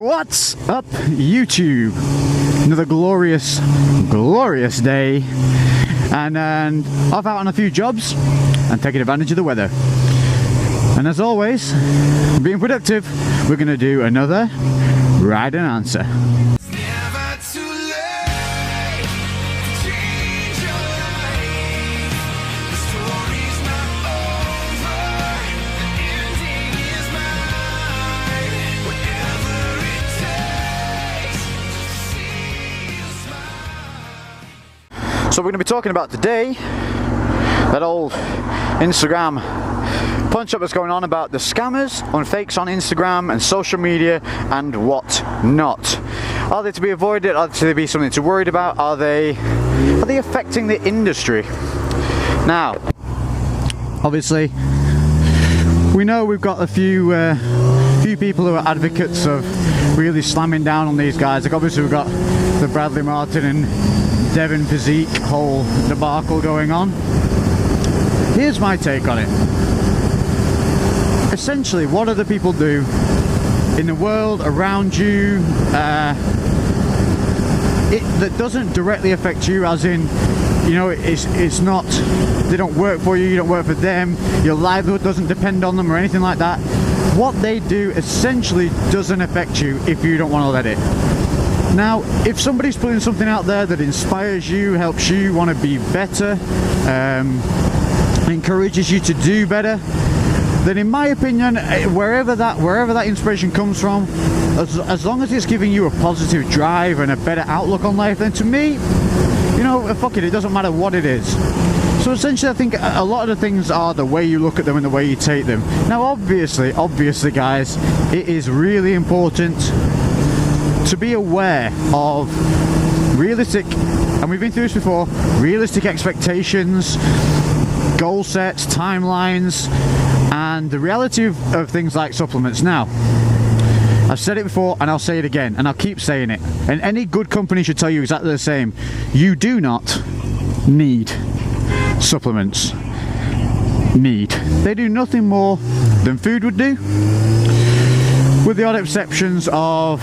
What's up, YouTube? Another glorious day, and off out on a few jobs and taking advantage of the weather. And as always, being productive, we're going to do another Ride and Answer. So we're going to be talking about today that old Instagram punch-up that's going on about the scammers on fakes on Instagram and social media and what not. Are they to be avoided? Are they to be something to worry about? Are they affecting the industry? Now, obviously, we know we've got a few people who are advocates of really slamming down on these guys. Like obviously we've got the Bradley Martin and Devin Physique whole debacle going on. Here's my take on it. Essentially, what other people do in the world around you that doesn't directly affect you, as in, you know, it's not, they don't work for you, you don't work for them, your livelihood doesn't depend on them or anything like that. What they do essentially doesn't affect you if you don't want to let it. Now, if somebody's putting something out there that inspires you, helps you want to be better, encourages you to do better, then in my opinion, wherever that inspiration comes from, as long as it's giving you a positive drive and a better outlook on life, then to me, you know, fuck it, it doesn't matter what it is. So essentially I think a lot of the things are the way you look at them and the way you take them. Now obviously guys, it is really important to be aware of realistic, and we've been through this before, realistic expectations, goal sets, timelines, and the reality of things like supplements. Now, I've said it before and I'll say it again, and I'll keep saying it, and any good company should tell you exactly the same. You do not need supplements. They do nothing more than food would do, with the odd exceptions of,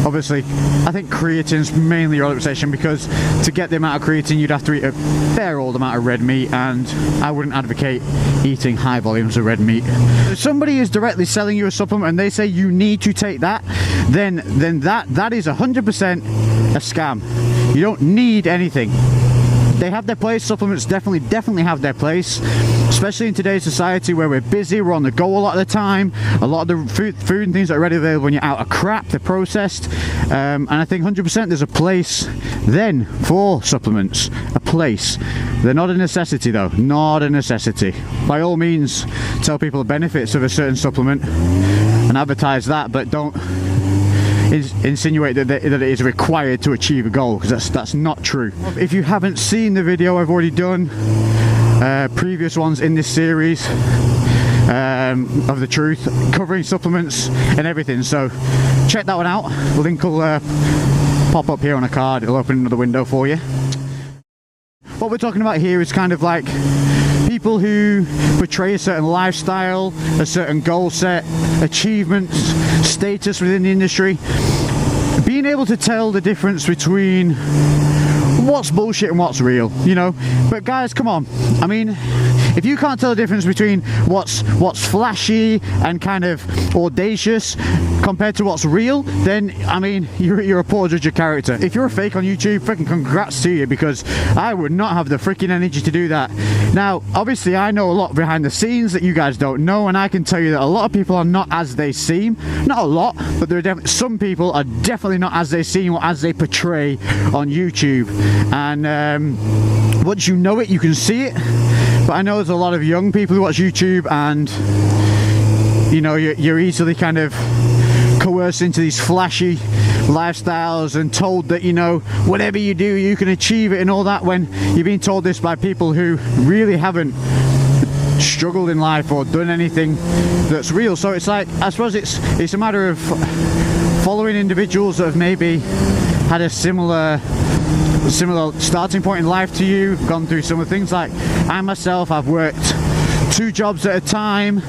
obviously, I think creatine's mainly your exception, because to get the amount of creatine you'd have to eat a fair old amount of red meat, and I wouldn't advocate eating high volumes of red meat. If somebody is directly selling you a supplement and they say you need to take that, then that is 100% a scam. You don't need anything. They have their place. Supplements definitely have their place, especially in today's society where we're busy, we're on the go a lot of the time. A lot of the food and things that are ready available when you're out are crap, they're processed, and I think 100% there's a place then for supplements. A place. They're not a necessity though, not a necessity. By all means, tell people the benefits of a certain supplement and advertise that, but don't insinuate that it is required to achieve a goal, because that's not true. If you haven't seen the video I've already done, previous ones in this series of the truth, covering supplements and everything, so check that one out. The link will pop up here on a card, it'll open another window for you. What we're talking about here is kind of like people who portray a certain lifestyle, a certain goal set, achievements, status within the industry. Being able to tell the difference between what's bullshit and what's real, you know. But guys, come on, I mean, if you can't tell the difference between what's flashy and kind of audacious compared to what's real, then I mean, you're a poor judge of character. If you're a fake on YouTube, freaking congrats to you, because I would not have the freaking energy to do that. Now obviously I know a lot behind the scenes that you guys don't know, and I can tell you that a lot of people are not as they seem. Not a lot, but there are definitely some people are definitely not as they seem or as they portray on YouTube. And once you know it, you can see it. But I know there's a lot of young people who watch YouTube, and you know, you're easily kind of coerced into these flashy lifestyles and told that, you know, whatever you do you can achieve it and all that, when you're being told this by people who really haven't struggled in life or done anything that's real. So it's like, I suppose it's a matter of following individuals that have maybe had a similar starting point in life to you, gone through similar things. Like I myself, I've worked 2 jobs at a time,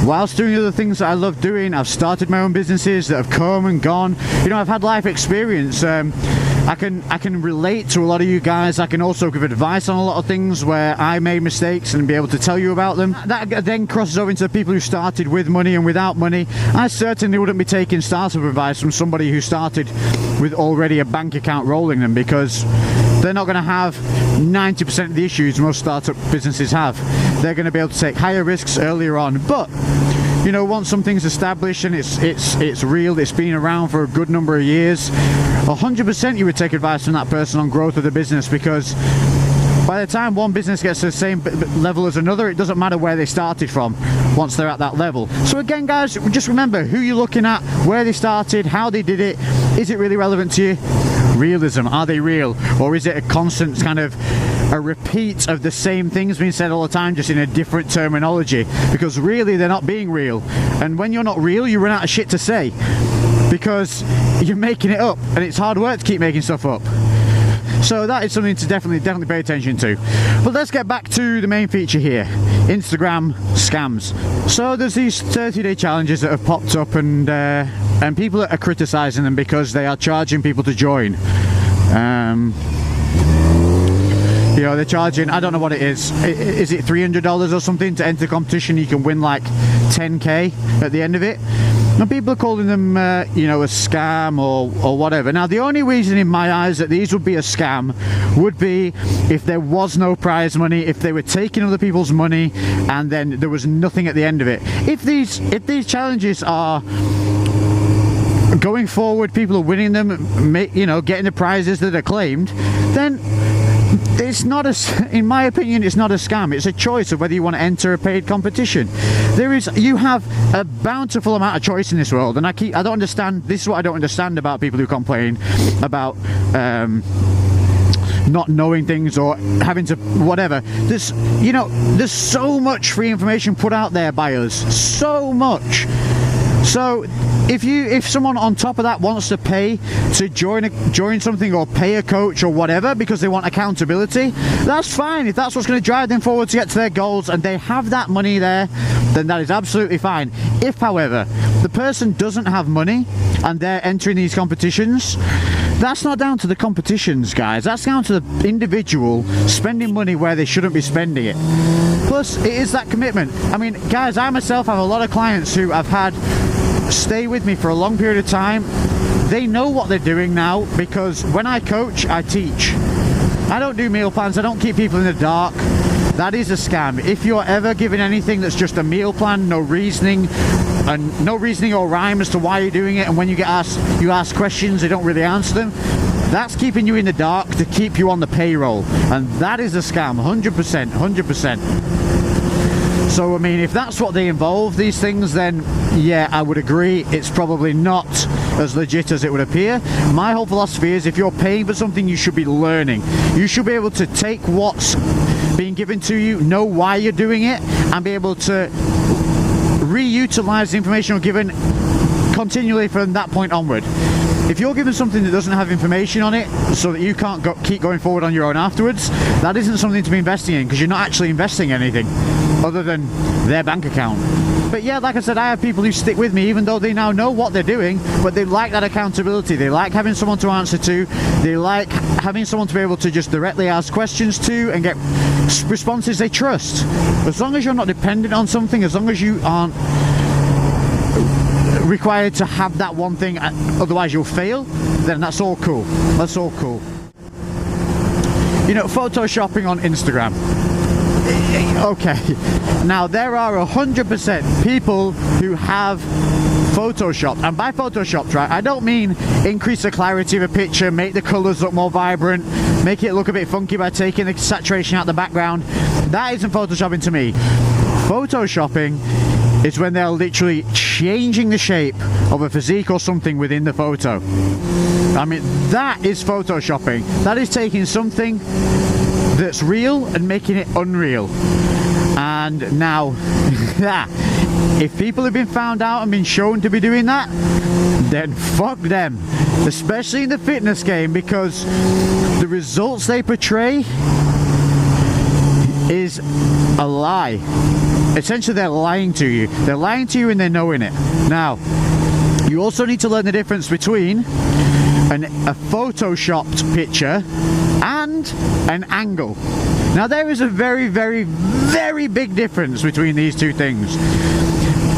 whilst doing other things that I love doing. I've started my own businesses that have come and gone. You know, I've had life experience. I can relate to a lot of you guys. I can also give advice on a lot of things where I made mistakes and be able to tell you about them. That then crosses over into the people who started with money and without money. I certainly wouldn't be taking startup advice from somebody who started with already a bank account rolling them, because they're not going to have 90% of the issues most startup businesses have. They're going to be able to take higher risks earlier on. But you know, once something's established and it's real, it's been around for a good number of years, 100% you would take advice from that person on growth of the business, because by the time one business gets to the same level as another, it doesn't matter where they started from once they're at that level. So again, guys, just remember who you're looking at, where they started, how they did it. Is it really relevant to you? Realism, are they real? Or is it a constant kind of a repeat of the same things being said all the time, just in a different terminology? Because really they're not being real, and when you're not real, you run out of shit to say because you're making it up, and it's hard work to keep making stuff up. So that is something to definitely pay attention to. But let's get back to the main feature here, Instagram scams. So there's these 30-day challenges that have popped up, and people are criticizing them because they are charging people to join. You know, they're charging, I don't know what it is it $300 or something to enter the competition? You can win like 10k at the end of it, and people are calling them you know, a scam or whatever. Now the only reason in my eyes that these would be a scam would be if there was no prize money, if they were taking other people's money and then there was nothing at the end of it. If these challenges are going forward, people are winning them, you know, getting the prizes that are claimed, then it's not in my opinion, it's not a scam. It's a choice of whether you want to enter a paid competition. You have a bountiful amount of choice in this world, and I don't understand. This is what I don't understand about people who complain about not knowing things or having to whatever. There's so much free information put out there by us, so much. So if someone on top of that wants to pay to join something or pay a coach or whatever because they want accountability, that's fine. If that's what's going to drive them forward to get to their goals and they have that money there, then that is absolutely fine. If, however, the person doesn't have money and they're entering these competitions, that's not down to the competitions, guys. That's down to the individual spending money where they shouldn't be spending it. Plus, it is that commitment. I mean, guys, I myself have a lot of clients who have had stay with me for a long period of time. They know what they're doing now, because when I coach, I teach. I don't do meal plans. I don't keep people in the dark. That is a scam. If you're ever given anything that's just a meal plan, no reasoning or rhyme as to why you're doing it, and when you get asked, you ask questions, they don't really answer them, that's keeping you in the dark to keep you on the payroll, and that is a scam. 100%. So I mean, if that's what they involve, these things, then yeah, I would agree it's probably not as legit as it would appear. My whole philosophy is, if you're paying for something, you should be learning. You should be able to take what's being given to you, know why you're doing it, and be able to reutilize the information you're given continually from that point onward. If you're given something that doesn't have information on it so that you can't keep going forward on your own afterwards, that isn't something to be investing in, because you're not actually investing anything other than their bank account. But yeah, like I said, I have people who stick with me even though they now know what they're doing, but they like that accountability. They like having someone to answer to. They like having someone to be able to just directly ask questions to and get responses they trust. As long as you're not dependent on something, as long as you aren't required to have that one thing, otherwise you'll fail, then that's all cool. That's all cool. You know, photoshopping on Instagram. Okay, now there are 100% people who have photoshopped, and by photoshopped, right, I don't mean increase the clarity of a picture, make the colors look more vibrant, make it look a bit funky by taking the saturation out of the background. That isn't photoshopping to me. Photoshopping is when they're literally changing the shape of a physique or something within the photo. I mean, that is photoshopping. That is taking something that's real and making it unreal. And now, if people have been found out and been shown to be doing that, then fuck them. Especially in the fitness game, because the results they portray, is a lie. Essentially, they're lying to you. They're lying to you and they're knowing it. Now, you also need to learn the difference between a photoshopped picture and an angle. Now, there is a very, very, very big difference between these two things.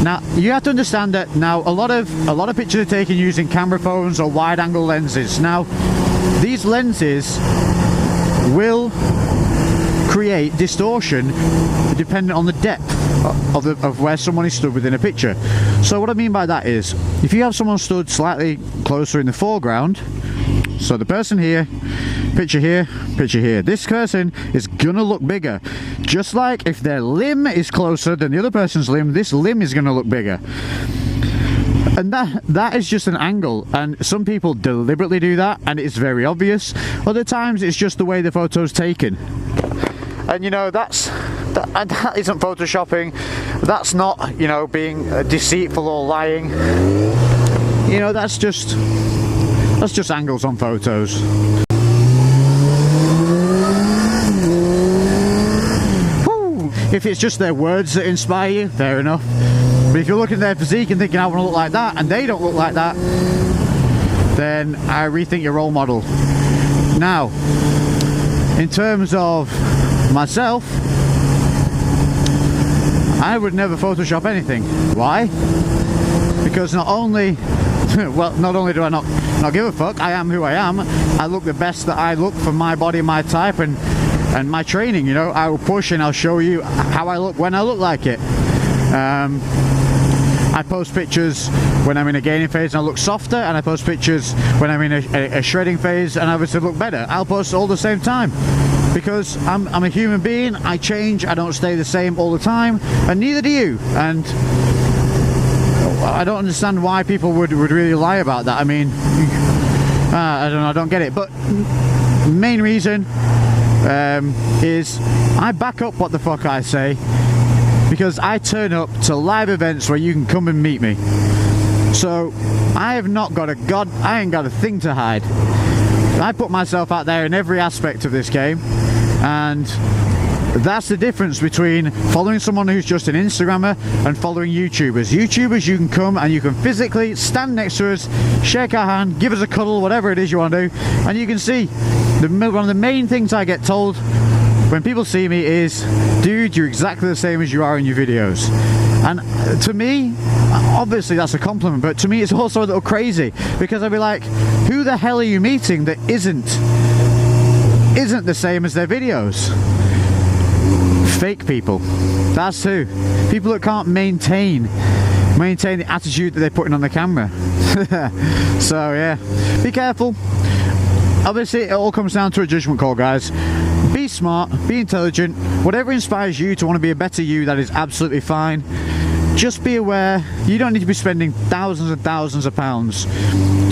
Now, you have to understand that now a lot of pictures are taken using camera phones or wide angle lenses. Now, these lenses will create distortion depending on the depth of where someone is stood within a picture. So what I mean by that is, if you have someone stood slightly closer in the foreground, so the person here, picture here, this person is gonna look bigger. Just like if their limb is closer than the other person's limb, this limb is gonna look bigger. And that is just an angle, and some people deliberately do that and it's very obvious. Other times it's just the way the photo's taken. And you know, that isn't photoshopping. That's not, you know, being deceitful or lying. You know, that's just angles on photos. Woo. If it's just their words that inspire you, fair enough. But if you're looking at their physique and thinking I want to look like that, and they don't look like that, then I rethink your role model. Now, in terms of myself, I would never Photoshop anything. Why? Because not only do I not give a fuck, I am who I am. I look the best that I look for my body, my type, and my training. You know, I will push and I'll show you how I look when I look like it. I post pictures when I'm in a gaining phase and I look softer, and I post pictures when I'm in a shredding phase and I obviously look better. I'll post all the same time because I'm a human being. I change. I don't stay the same all the time, and neither do you. And I don't understand why people would really lie about that. I mean, I don't know, I don't get it. But main reason is I back up what the fuck I say, because I turn up to live events where you can come and meet me. So I have not got I ain't got a thing to hide. I put myself out there in every aspect of this game, and that's the difference between following someone who's just an Instagrammer and following YouTubers. YouTubers, you can come and you can physically stand next to us, shake our hand, give us a cuddle, whatever it is you want to do, and you can see one of the main things I get told when people see me is, dude, you're exactly the same as you are in your videos. And to me, obviously that's a compliment, but to me it's also a little crazy, because I'd be like, who the hell are you meeting that isn't the same as their videos? Fake people. That's who. People that can't maintain the attitude that they're putting on the camera. So yeah, be careful. Obviously it all comes down to a judgment call, guys. Be smart, be intelligent, whatever inspires you to want to be a better you, that is absolutely fine. Just be aware, you don't need to be spending thousands and thousands of pounds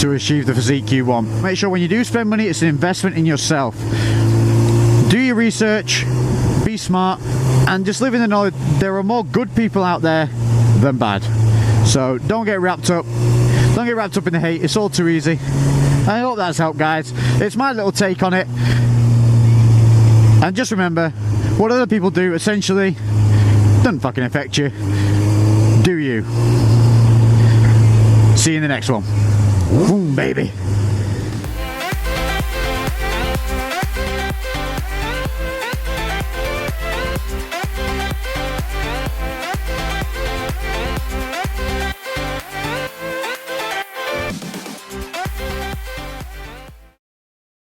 to achieve the physique you want. Make sure when you do spend money, it's an investment in yourself. Do your research, be smart, and just live in the knowledge there are more good people out there than bad. So don't get wrapped up in the hate. It's all too easy. I hope that's helped, guys. It's my little take on it. And just remember, what other people do essentially doesn't fucking affect you. Do you. See you in the next one. Boom, baby.